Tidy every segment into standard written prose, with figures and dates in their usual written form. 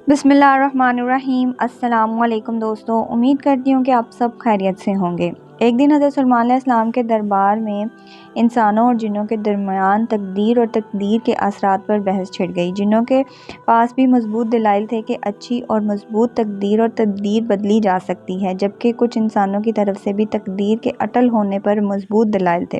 بسم اللہ الرحمن الرحیم۔ السلام علیکم دوستو، امید کرتی ہوں کہ آپ سب خیریت سے ہوں گے۔ ایک دن حضرت سلیمان علیہ السلام کے دربار میں انسانوں اور جنوں کے درمیان تقدیر اور تقدیر کے اثرات پر بحث چھڑ گئی۔ جنوں کے پاس بھی مضبوط دلائل تھے کہ اچھی اور مضبوط تقدیر اور تقدیر بدلی جا سکتی ہے، جبکہ کچھ انسانوں کی طرف سے بھی تقدیر کے اٹل ہونے پر مضبوط دلائل تھے۔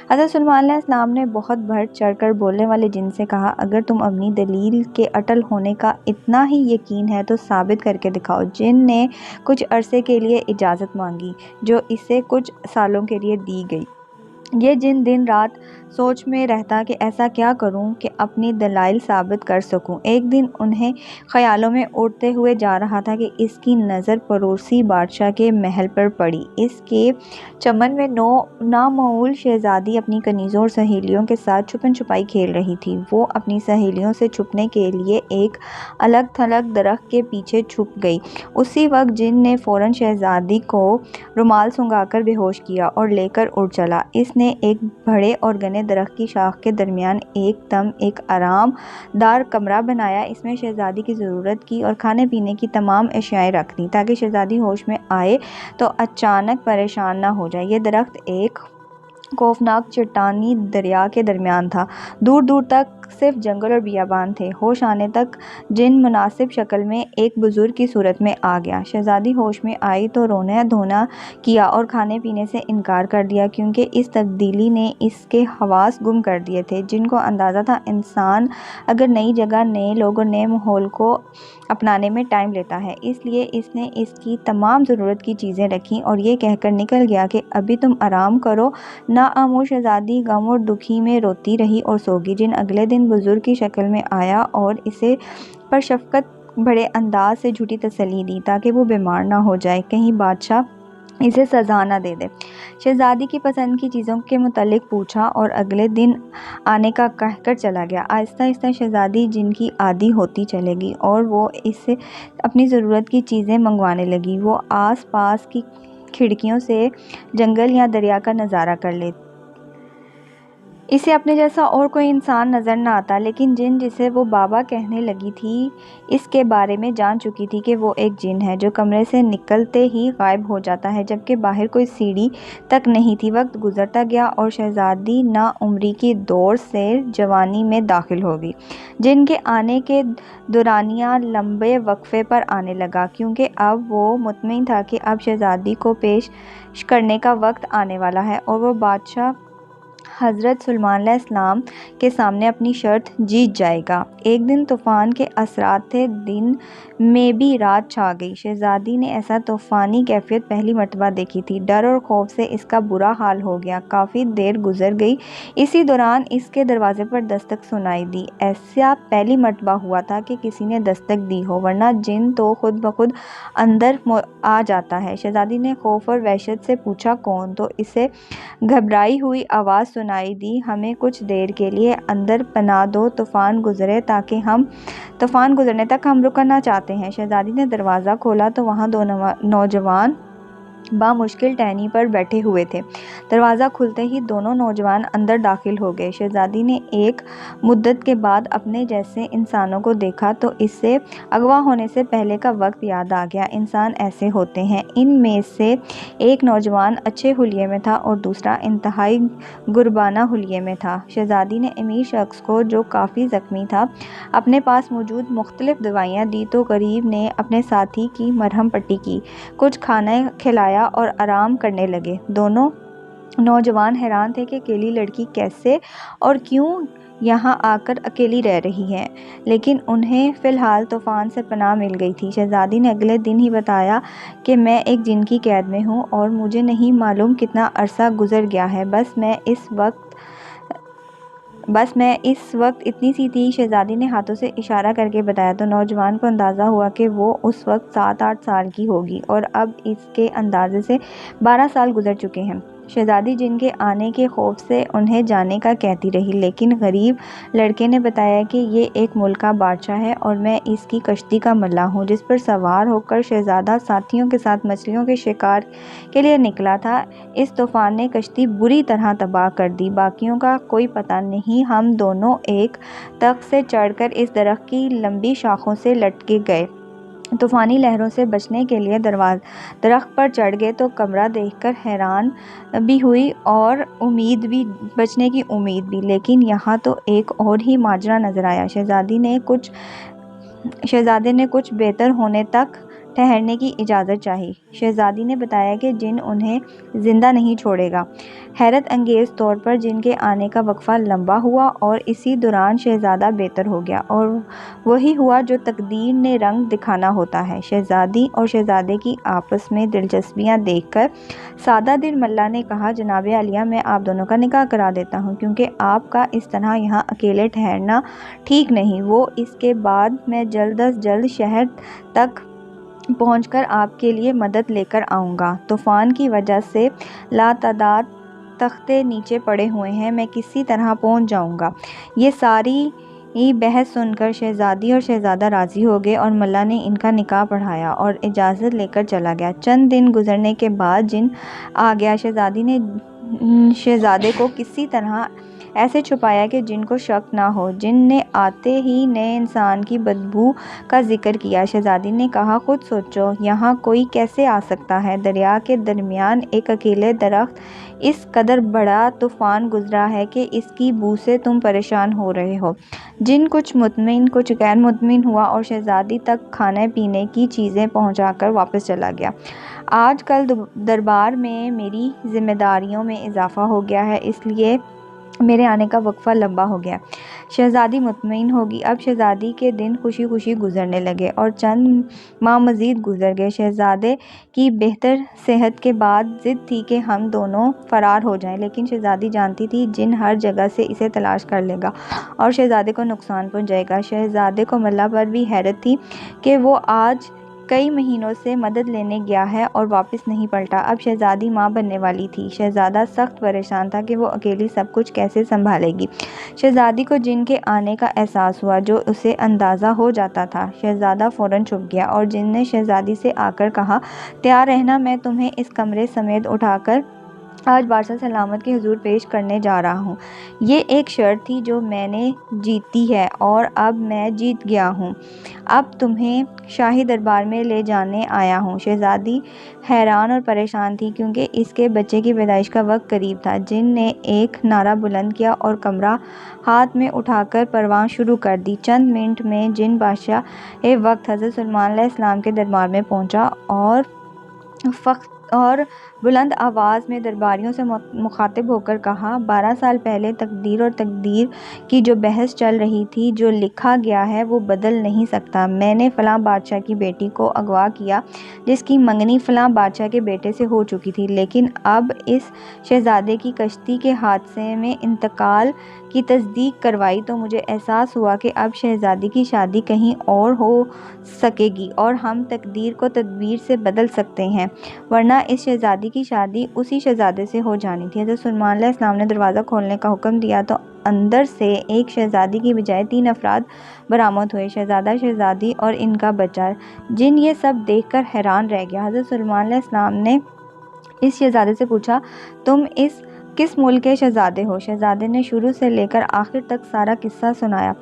حضرت سلیمان علیہ السلام نے بہت بڑھ چڑھ کر بولنے والے جن سے کہا، اگر تم اپنی دلیل کے اٹل ہونے کا اتنا ہی یقین ہے تو ثابت کر کے دکھاؤ۔ جن نے کچھ عرصے کے لیے اجازت مانگی، جو اسے کچھ سالوں کے لیے دی گئی۔ یہ جن دن رات سوچ میں رہتا کہ ایسا کیا کروں کہ اپنی دلائل ثابت کر سکوں۔ ایک دن انہیں خیالوں میں اڑتے ہوئے جا رہا تھا کہ اس کی نظر پڑوسی بادشاہ کے محل پر پڑی۔ اس کے چمن میں نامعلوم شہزادی اپنی کنیزوں اور سہیلیوں کے ساتھ چھپن چھپائی کھیل رہی تھی۔ وہ اپنی سہیلیوں سے چھپنے کے لیے ایک الگ تھلگ درخت کے پیچھے چھپ گئی۔ اسی وقت جن نے فوراً شہزادی کو رومال سنگھا کر بے ہوش کیا اور لے کر اڑ چلا۔ اس نے ایک بڑے اور گھنے درخت کی شاخ کے درمیان ایک آرام دار کمرہ بنایا۔ اس میں شہزادی کی ضرورت کی اور کھانے پینے کی تمام اشیائیں رکھ دیں تاکہ شہزادی ہوش میں آئے تو اچانک پریشان نہ ہو جائے۔ یہ درخت ایک خوفناک چٹانی دریا کے درمیان تھا۔ دور دور تک صرف جنگل اور بیابان تھے۔ ہوش آنے تک جن مناسب شکل میں ایک بزرگ کی صورت میں آ گیا۔ شہزادی ہوش میں آئی تو رونا دھونا کیا اور کھانے پینے سے انکار کر دیا، کیونکہ اس تبدیلی نے اس کے حواس گم کر دیے تھے۔ جن کو اندازہ تھا انسان اگر نئی جگہ، نئے لوگ اور نئے ماحول کو اپنانے میں ٹائم لیتا ہے، اس لیے اس نے اس کی تمام ضرورت کی چیزیں رکھیں اور یہ کہہ کر نکل گیا کہ ابھی تم آرام کرو۔ ناآمور شہزادی غم اور دکھی میں روتی رہی اور سو گئی۔ جن اگلے دن بزرگ کی شکل میں آیا اور اسے پر شفقت بھرے انداز سے جھوٹی تسلی دی تاکہ وہ بیمار نہ ہو جائے، کہیں بادشاہ اسے سزا نہ دے دے۔ شہزادی کی پسند کی چیزوں کے متعلق پوچھا اور اگلے دن آنے کا کہہ کر چلا گیا۔ آہستہ آہستہ شہزادی جن کی عادی ہوتی چلے گی اور وہ اس سے اپنی ضرورت کی چیزیں منگوانے لگی۔ وہ آس پاس کی کھڑکیوں سے جنگل یا دریا کا نظارہ کر لیتی۔ اسے اپنے جیسا اور کوئی انسان نظر نہ آتا، لیکن جن جسے وہ بابا کہنے لگی تھی اس کے بارے میں جان چکی تھی کہ وہ ایک جن ہے جو کمرے سے نکلتے ہی غائب ہو جاتا ہے، جبکہ باہر کوئی سیڑھی تک نہیں تھی۔ وقت گزرتا گیا اور شہزادی ناعمری کی دور سے جوانی میں داخل ہو گئی۔ جن کے آنے کے دورانیہ لمبے وقفے پر آنے لگا، کیونکہ اب وہ مطمئن تھا کہ اب شہزادی کو پیش کرنے کا وقت آنے والا ہے اور وہ بادشاہ حضرت سلیمان علیہ السلام کے سامنے اپنی شرط جیت جائے گا۔ ایک دن طوفان کے اثرات تھے، دن میں بھی رات چھا گئی۔ شہزادی نے ایسا طوفانی کیفیت پہلی مرتبہ دیکھی تھی۔ ڈر اور خوف سے اس کا برا حال ہو گیا۔ کافی دیر گزر گئی، اسی دوران اس کے دروازے پر دستک سنائی دی۔ ایسا پہلی مرتبہ ہوا تھا کہ کسی نے دستک دی ہو، ورنہ جن تو خود بخود اندر آ جاتا ہے۔ شہزادی نے خوف اور وحشت سے پوچھا، کون؟ تو اسے گھبرائی ہوئی آواز سنائی دی، ہمیں کچھ دیر کے لیے اندر پناہ دو، طوفان گزرنے تک ہم رکنا چاہتے ہیں۔ شہزادی نے دروازہ کھولا تو وہاں دو نوجوان بامشکل ٹہنی پر بیٹھے ہوئے تھے۔ دروازہ کھلتے ہی دونوں نوجوان اندر داخل ہو گئے۔ شہزادی نے ایک مدت کے بعد اپنے جیسے انسانوں کو دیکھا تو اسے اغوا ہونے سے پہلے کا وقت یاد آ گیا۔ انسان ایسے ہوتے ہیں۔ ان میں سے ایک نوجوان اچھے حلیے میں تھا اور دوسرا انتہائی غربانہ حلیے میں تھا۔ شہزادی نے امیر شخص کو، جو کافی زخمی تھا، اپنے پاس موجود مختلف دوائیاں دی تو غریب نے اپنے ساتھی کی مرہم پٹی کی، کچھ کھانا کھلایا اور آرام کرنے لگے۔ دونوں نوجوان حیران تھے کہ اکیلی لڑکی کیسے اور کیوں یہاں آ کر اکیلی رہ رہی ہے، لیکن انہیں فی الحال طوفان سے پناہ مل گئی تھی۔ شہزادی نے اگلے دن ہی بتایا کہ میں ایک جن کی قید میں ہوں اور مجھے نہیں معلوم کتنا عرصہ گزر گیا ہے، بس میں اس وقت اتنی سی تھی۔ شہزادی نے ہاتھوں سے اشارہ کر کے بتایا تو نوجوان کو اندازہ ہوا کہ وہ اس وقت 7-8 سال کی ہوگی اور اب اس کے اندازے سے 12 سال گزر چکے ہیں۔ شہزادی جن کے آنے کے خوف سے انہیں جانے کا کہتی رہی، لیکن غریب لڑکے نے بتایا کہ یہ ایک ملک کا بادشاہ ہے اور میں اس کی کشتی کا ملا ہوں جس پر سوار ہو کر شہزادہ ساتھیوں کے ساتھ مچھلیوں کے شکار کے لیے نکلا تھا۔ اس طوفان نے کشتی بری طرح تباہ کر دی، باقیوں کا کوئی پتہ نہیں۔ ہم دونوں ایک تخت سے چڑھ کر اس درخت کی لمبی شاخوں سے لٹکے گئے، طوفانی لہروں سے بچنے کے لیے درخت پر چڑھ گئے تو کمرہ دیکھ کر حیران بھی ہوئی اور بچنے کی امید بھی، لیکن یہاں تو ایک اور ہی ماجرا نظر آیا۔ شہزادے نے کچھ بہتر ہونے تک ٹھہرنے کی اجازت چاہی۔ شہزادی نے بتایا کہ جن انہیں زندہ نہیں چھوڑے گا۔ حیرت انگیز طور پر جن کے آنے کا وقفہ لمبا ہوا اور اسی دوران شہزادہ بہتر ہو گیا، اور وہی ہوا جو تقدیر نے رنگ دکھانا ہوتا ہے۔ شہزادی اور شہزادے کی آپس میں دلچسپیاں دیکھ کر سادہ دل ملا نے کہا، جناب عالیہ، میں آپ دونوں کا نکاح کرا دیتا ہوں کیونکہ آپ کا اس طرح یہاں اکیلے ٹھہرنا ٹھیک نہیں۔ اس کے بعد میں جلد از جلد شہر تک پہنچ کر آپ کے لیے مدد لے کر آؤں گا۔ طوفان کی وجہ سے لاتعداد تختے نیچے پڑے ہوئے ہیں، میں کسی طرح پہنچ جاؤں گا۔ یہ ساری بحث سن کر شہزادی اور شہزادہ راضی ہو گئے اور ملا نے ان کا نکاح پڑھایا اور اجازت لے کر چلا گیا۔ چند دن گزرنے کے بعد جن آ گیا۔ شہزادی نے شہزادے کو کسی طرح ایسے چھپایا کہ جن کو شک نہ ہو۔ جن نے آتے ہی نئے انسان کی بدبو کا ذکر کیا۔ شہزادی نے کہا، خود سوچو، یہاں کوئی کیسے آ سکتا ہے؟ دریا کے درمیان ایک اکیلے درخت، اس قدر بڑا طوفان گزرا ہے کہ اس کی بو سے تم پریشان ہو رہے ہو۔ جن کچھ مطمئن کچھ غیر مطمئن ہوا اور شہزادی تک کھانے پینے کی چیزیں پہنچا کر واپس چلا گیا۔ آج کل دربار میں میری ذمہ داریوں میں اضافہ ہو گیا ہے، اس لیے میرے آنے کا وقفہ لمبا ہو گیا۔ شہزادی مطمئن ہوگی۔ اب شہزادی کے دن خوشی خوشی گزرنے لگے اور چند ماہ مزید گزر گئے۔ شہزادے کی بہتر صحت کے بعد ضد تھی کہ ہم دونوں فرار ہو جائیں، لیکن شہزادی جانتی تھی جن ہر جگہ سے اسے تلاش کر لے گا اور شہزادے کو نقصان پہنچائے گا۔ شہزادے کو ملا پر بھی حیرت تھی کہ وہ آج کئی مہینوں سے مدد لینے گیا ہے اور واپس نہیں پلٹا۔ اب شہزادی ماں بننے والی تھی۔ شہزادہ سخت پریشان تھا کہ وہ اکیلی سب کچھ کیسے سنبھالے گی۔ شہزادی کو جن کے آنے کا احساس ہوا جو اسے اندازہ ہو جاتا تھا۔ شہزادہ فوراً چھپ گیا اور جن نے شہزادی سے آ کر کہا، تیار رہنا، میں تمہیں اس کمرے سمیت اٹھا کر آج بادشاہ سلامت کے حضور پیش کرنے جا رہا ہوں۔ یہ ایک شرط تھی جو میں نے جیتی ہے اور اب میں جیت گیا ہوں۔ اب تمہیں شاہی دربار میں لے جانے آیا ہوں۔ شہزادی حیران اور پریشان تھی کیونکہ اس کے بچے کی پیدائش کا وقت قریب تھا۔ جن نے ایک نعرہ بلند کیا اور کمرہ ہاتھ میں اٹھا کر پرواں شروع کر دی۔ چند منٹ میں جن بادشاہ وقت حضرت سلیمان علیہ السلام کے دربار میں پہنچا اور بلند آواز میں درباریوں سے مخاطب ہو کر کہا، 12 سال پہلے تقدیر اور تقدیر کی جو بحث چل رہی تھی، جو لکھا گیا ہے وہ بدل نہیں سکتا۔ میں نے فلاں بادشاہ کی بیٹی کو اغوا کیا جس کی منگنی فلاں بادشاہ کے بیٹے سے ہو چکی تھی، لیکن اب اس شہزادے کی کشتی کے حادثے میں انتقال کی تصدیق کروائی تو مجھے احساس ہوا کہ اب شہزادی کی شادی کہیں اور ہو سکے گی اور ہم تقدیر کو تدبیر سے بدل سکتے ہیں، ورنہ اس شہزادی کی شادی اسی شہزادے سے ہو جانی تھی۔ حضرت سلیمان علیہ السلام نے دروازہ کھولنے کا حکم دیا تو اندر سے ایک شہزادی کی بجائے 3 افراد برآمد ہوئے، شہزادہ، شہزادی اور ان کا بچہ۔ جن یہ سب دیکھ کر حیران رہ گیا۔ حضرت سلیمان علیہ السلام نے اس شہزادے سے پوچھا، تم کس ملک کے شہزادے ہو؟ شہزادے نے شروع سے لے کر آخر تک سارا قصہ سنایا۔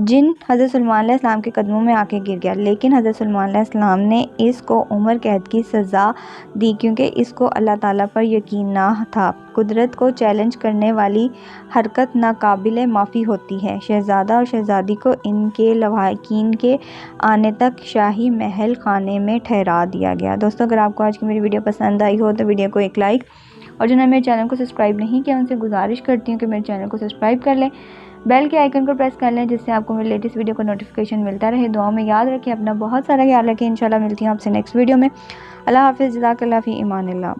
جن حضرت سلیمان علیہ السلام کے قدموں میں آ کے گر گیا، لیکن حضرت سلیمان علیہ السلام نے اس کو عمر قید کی سزا دی کیونکہ اس کو اللہ تعالیٰ پر یقین نہ تھا۔ قدرت کو چیلنج کرنے والی حرکت ناقابل معافی ہوتی ہے۔ شہزادہ اور شہزادی کو ان کے لواحقین کے آنے تک شاہی محل خانے میں ٹھہرا دیا گیا۔ دوستو، اگر آپ کو آج کی میری ویڈیو پسند آئی ہو تو ویڈیو کو ایک لائک، اور جنہوں نے میرے چینل کو سبسکرائب نہیں کیا ان سے گزارش کرتی ہوں کہ میرے چینل کو سبسکرائب کر لیں، بیل کے آئیکن کو پریس کر لیں جس سے آپ کو میری لیٹسٹ ویڈیو کا نوٹیفیکیشن ملتا رہے۔ دعاؤں میں یاد رکھیں، اپنا بہت سارا خیال رکھیں۔ انشاءاللہ ملتی ہوں آپ سے نیکسٹ ویڈیو میں۔ اللہ حافظ، جزاک اللہ فی امان اللہ۔